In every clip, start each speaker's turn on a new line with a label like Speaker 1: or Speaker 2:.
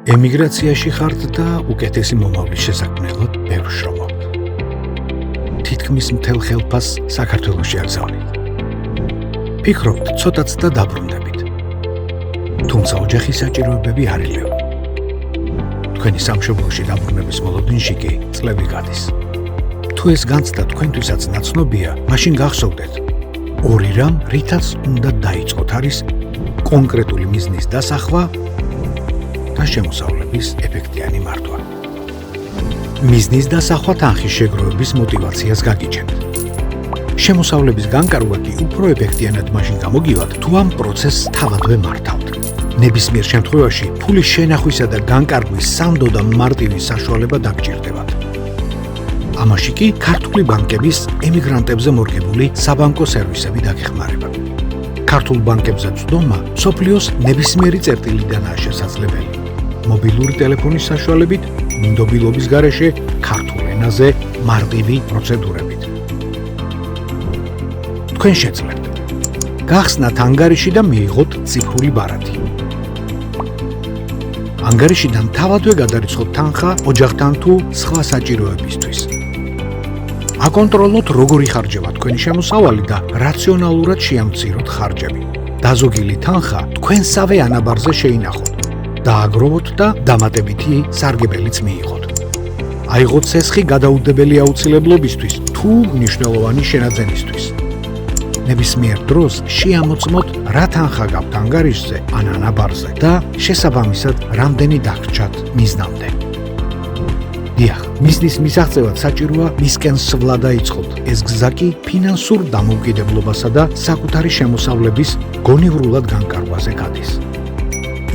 Speaker 1: ემიგრაციაში ხართ და უკეთესი მომავლის შესაქმნელად ბევრ შრომობთ. თითქმის მთელ ხელფას საქართველოში აგზავნით. ფიქრობთ, ცოტაც და დაბრუნდებით. თუმცა ოჯახის საჭიროებები არ ელევა. თქვენი სამშობლოში დაბრუნების მოლოდინში კი წლები გადის. თუ ეს განცდა თქვენთვისაც ნაცნობია, მაშინ გახსოვდეთ, ორი რამ, რითაც უნდა დაიწყოთ, არის კონკრეტული მიზნის დასახვა და შემოსავლების ეფექტიანი მართვა. მიზნის დასახვა თანხის შეგროვების მოტივაციას გაგიჩენთ. შემოსავლების განკარგვა კი უფრო ეფექტიანად მაშინ გამოგივათ, თუ ამ პროცესს თავადვე მართავთ. ნებისმიერ შემთხვევაში ფულის შენახვისა და განკარგვის სანდო და მარტივი საშუალება დაგჭირდებათ. ამაში კი ქართული ბანკების ემიგრანტებზე მორგებული საბანკო სერვისები დაგეხმარება. ქართულ ბანკებზე წვდომა მსოფლიოს ნებისმიერი წერტილიდანაა შესაძლებელი. მობილური ტელეფონის საშუალებით, მინდობილობის გარეშე, ქართულ ენაზე, მარტივი პროცედურებით. თქვენ შეძლებთ გახსნათ ანგარიში და მიიღოთ ციფრული ბარათი. ანგარიშიდან თავადვე გადარიცხოთ თანხა ოჯახთან თუ სხვა საჭიროებისთვის. აკონტროლოთ, როგორ იხარჯება თქვენი შემოსავალი და რაციონალურად შეამციროთ ხარჯები. დაზოგილი თანხა თქვენსავე ანაბარზე შეინახოთ. დააგროვოთ და დამატებითი სარგებელიც მიიღოთ. აიღოთ სესხი გადაუდებელი აუცილებლობისთვის თუ მნიშვნელოვანი შენაძენისთვის. ნებისმიერ დროს შეამოწმოთ, რა თანხა გაქვთ ანგარიშზე ან ანაბარზე და შესაბამისად რამდენი დაგრჩათ მიზნამდე. დიახ, მიზნის მისაღწევად საჭიროა მისკენ სვლა დაიწყოთ. ეს გზა კი ფინანსურ დამოუკიდებლობასა და საკუთარი შემოსავლების გონივრულად განკარგვაზე გადის.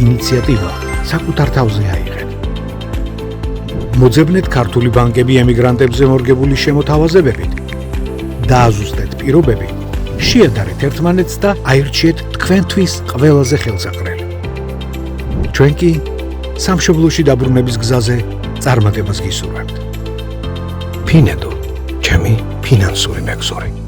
Speaker 1: ინიციატივა საკუთარ თავზე აიღეთ. მოძებნეთ ქართული ბანკები ემიგრანტებზე მორგებული შემოთავაზებებით. დააზუსტეთ პირობები, შეადარეთ ერთმანეთს და აირჩიეთ თქვენთვის ყველაზე ხელსაყრელი. ჩვენ კი სამშობლოში დაბრუნების გზაზე წარმატებას გისურვებთ. ფინედო, ჩემი ფინანსური მეგზური.